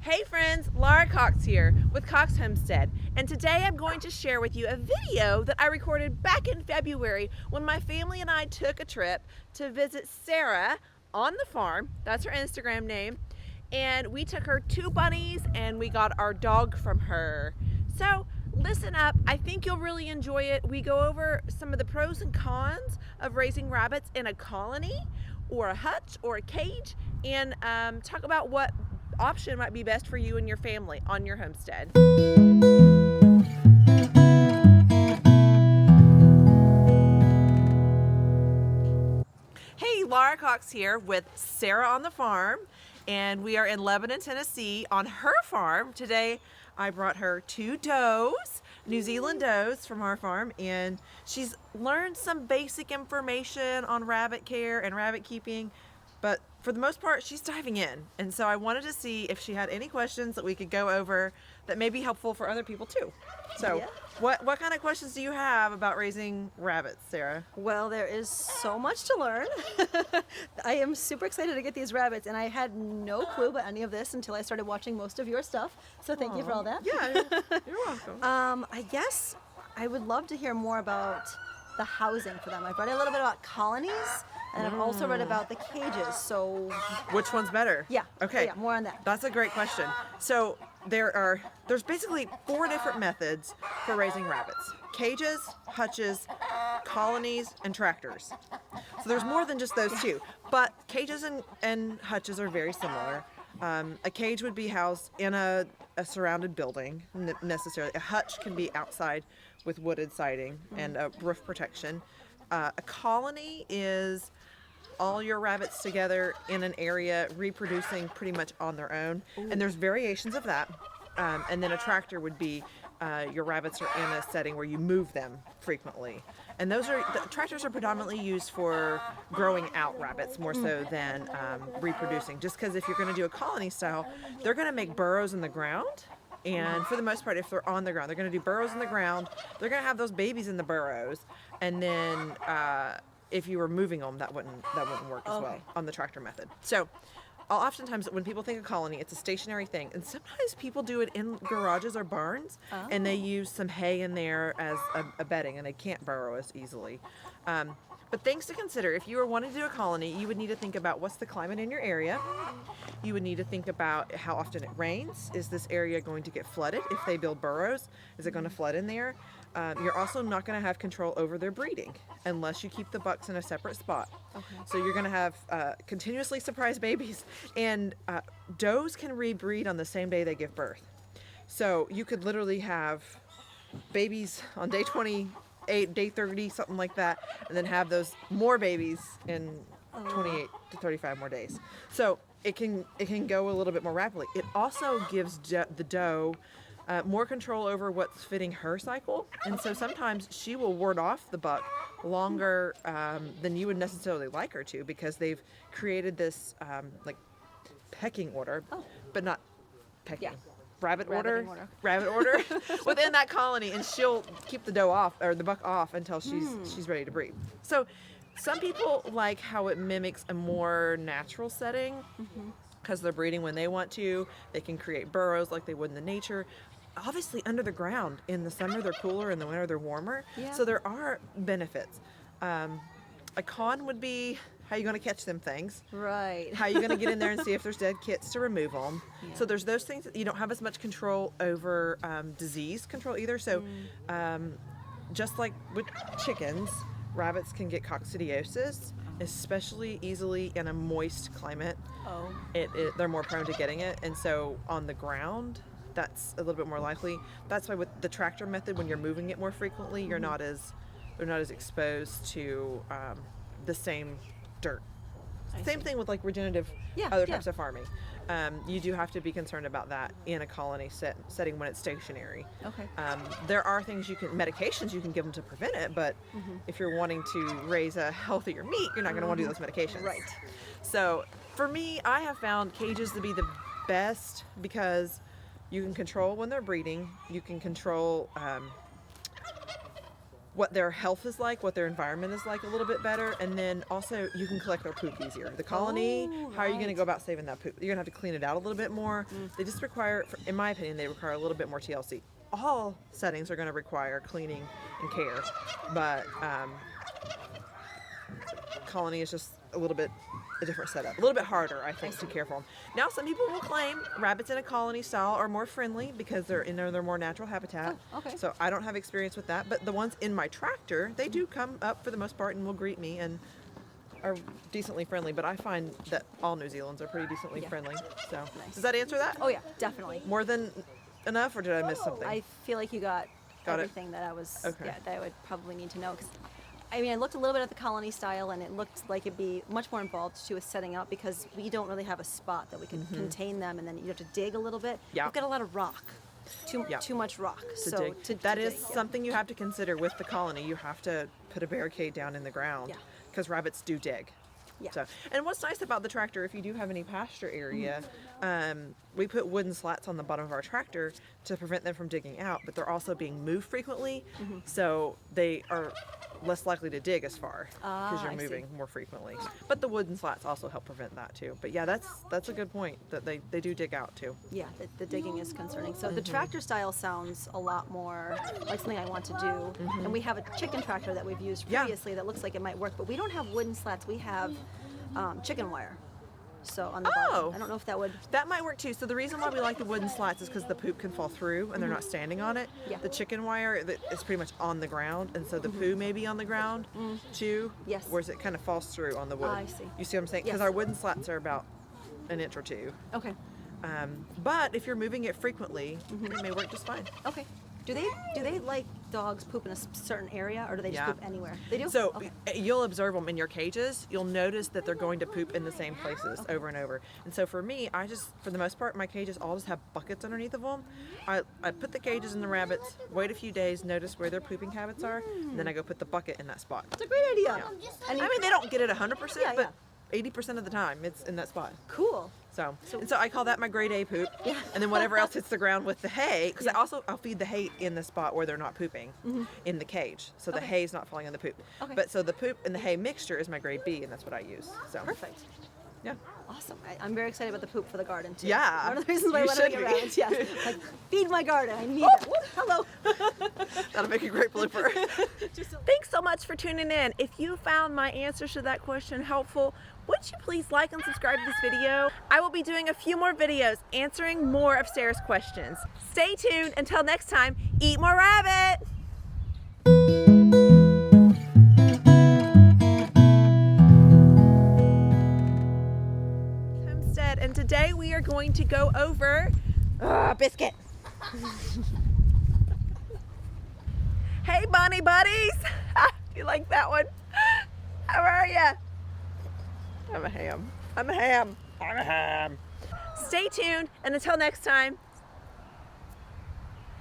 Hey friends, Laura Cox here with Cox Homestead, and today I'm going to share with you a video that I recorded back in February when my family and I took a trip to visit Sarah on the farm. That's her Instagram name. And we took her 2 bunnies and we got our dog from her. So listen up, I think you'll really enjoy it. We go over some of the pros and cons of raising rabbits in a colony or a hutch or a cage, and talk about what option might be best for you and your family on your homestead. Hey, Laura Cox here with Sarah on the farm, and we are in Lebanon, Tennessee on her farm. Today I brought her 2 does, New Zealand does from our farm, and she's learned some basic information on rabbit care and rabbit keeping, but for the most part she's diving in, and so I wanted to see if she had any questions that we could go over that may be helpful for other people too. So Yeah. what kind of questions do you have about raising rabbits, Sarah? Well, there is so much to learn. I am super excited to get these rabbits, and I had no clue about any of this until I started watching most of your stuff. So thank you for all that. Yeah, you're welcome. I guess I would love to hear more about the housing for them. I've read a little bit about colonies, and I've also read about the cages. So Which one's better? yeah, Okay. yeah, more on that. That's a great question. So there's basically 4 different methods for raising rabbits: cages, hutches, colonies, and tractors. So there's more than just those 2, but cages and hutches are very similar. A cage would be housed in a surrounded building, necessarily. A hutch can be outside with wooded siding and a roof protection. A colony is all your rabbits together in an area reproducing pretty much on their own. Ooh. And there's variations of that. And then a tractor would be your rabbits are in a setting where you move them frequently. And tractors are predominantly used for growing out rabbits more so than reproducing. Just because if you're going to do a colony style, they're going to make burrows in the ground. And for the most part, if they're on the ground, they're going to do burrows in the ground. They're going to have those babies in the burrows. And then if you were moving them, that wouldn't work as well on the tractor method. So oftentimes when people think of colony, it's a stationary thing. And sometimes people do it in garages or barns, and they use some hay in there as a bedding, and they can't burrow as easily. But things to consider: if you were wanting to do a colony, you would need to think about what's the climate in your area. You would need to think about how often it rains. Is this area going to get flooded? If they build burrows, is it going to flood in there? You're also not going to have control over their breeding unless you keep the bucks in a separate spot. Okay. So you're going to have continuously surprise babies, and does can rebreed on the same day they give birth. So you could literally have babies on day 28, day 30, something like that, and then have those more babies in 28 to 35 more days. So it can go a little bit more rapidly. It also gives the doe more control over what's fitting her cycle, and so sometimes she will ward off the buck longer than you would necessarily like her to, because they've created this like pecking order, but not pecking. Yeah. Rabbit order within that colony, and she'll keep the doe off, or the buck off, until she's ready to breed. So some people like how it mimics a more natural setting, because they're breeding when they want to. They can create burrows like they would in the nature. Obviously under the ground, in the summer they're cooler, in the winter they're warmer. Yeah. So there are benefits. A con would be, how are you going to catch them things? Right. How are you going to get in there and see if there's dead kits to remove them? Yeah. So there's those things that you don't have as much control over, disease control either. So just like with chickens, rabbits can get coccidiosis, especially easily in a moist climate. They're more prone to getting it, and so on the ground, that's a little bit more likely. That's why with the tractor method, when you're moving it more frequently, they're not as exposed to the same dirt. Same thing with like regenerative other types of farming. You do have to be concerned about that in a colony setting when it's stationary. Okay. There are things medications you can give them to prevent it, but if you're wanting to raise a healthier meat, you're not going to want to do those medications. Right. So for me, I have found cages to be the best, because you can control when they're breeding. You can control what their health is like, what their environment is like a little bit better, and then also you can collect their poop easier. The colony, Oh, how are you going to right. go about saving that poop? You're going to have to clean it out a little bit more. They just require, in my opinion, they require a little bit more TLC. All settings are going to require cleaning and care, but colony is just a little bit a different setup, a little bit harder, I think, to care for them. Now, some people will claim rabbits in a colony style are more friendly because they're in their more natural habitat. Oh, okay. So I don't have experience with that, but the ones in my tractor, they do come up for the most part and will greet me and are decently friendly. But I find that all New Zealanders are pretty decently Yeah. friendly. So Nice. does that answer that? Oh yeah, definitely. More than enough, or did I miss something? I feel like you got Got it? everything that I was Okay. that I would probably need to know. 'Cause, I mean, I looked a little bit at the colony style, and it looked like it'd be much more involved to a setting out because we don't really have a spot that we can contain them, and then you have to dig a little bit. Yeah. We've got a lot of rock, too Yeah. much rock. to so dig. to That is dig, yeah. something you have to consider with the colony. You have to put a barricade down in the ground Yeah. because rabbits do dig. Yeah. So, and what's nice about the tractor, if you do have any pasture area, Mm-hmm. we put wooden slats on the bottom of our tractor to prevent them from digging out, but they're also being moved frequently, Mm-hmm. so they are less likely to dig as far because you're I see. moving more frequently. But the wooden slats also help prevent that too. But yeah, that's a good point that they do dig out too. Yeah, the digging is concerning. So Mm-hmm. the tractor style sounds a lot more like something I want to do. And we have a chicken tractor that we've used Mm-hmm. Yeah. previously that looks like it might work, but we don't have wooden slats. We have chicken wire. So on the Oh. bottom. I don't know if that would. That might work too. So the reason why we like the wooden slats is because the poop can fall through and they're not standing on it. Yeah. The chicken wire is pretty much on the ground, and so the poo may be on the ground too. Yes. Whereas it kind of falls through on the wood. I see. You see what I'm saying? Because Yes. our wooden slats are about an inch or two. Okay. But if you're moving it frequently, it may work just fine. Okay. Do they like dogs poop in a certain area, or do they just Yeah. poop anywhere? They do. So Okay. you'll observe them in your cages. You'll notice that they're going to poop in the same places over and over. And so for me, I just, for the most part, my cages all just have buckets underneath of them. I put the cages in the rabbits, wait a few days, notice where their pooping habits are, and then I go put the bucket in that spot. It's a great idea. Yeah. And I mean, they don't get it 100%, Yeah, but 80% of the time it's in that spot. cool. So I call that my grade A poop. Yeah. And then whatever else hits the ground with the hay, because I'll feed the hay in the spot where they're not pooping in the cage. So the Okay. hay's not falling on the poop. Okay. But so the poop and the hay mixture is my grade B, and that's what I use. So Perfect. yeah. Awesome. I'm very excited about the poop for the garden too. Yeah, One of the reasons why I you want to should get be. rabbits. Yes. Like, feed my garden. I need it. Hello. That'll make a great blooper. Just a- Thanks so much for tuning in. If you found my answers to that question helpful, would you please like and subscribe to this video? I will be doing a few more videos answering more of Sarah's questions. Stay tuned. Until next time, eat more rabbit! Homestead, and today we are going to go over biscuit. Hey, bunny buddies! You like that one? How are ya? I'm a ham. I'm a ham. I'm a ham. Stay tuned, and until next time,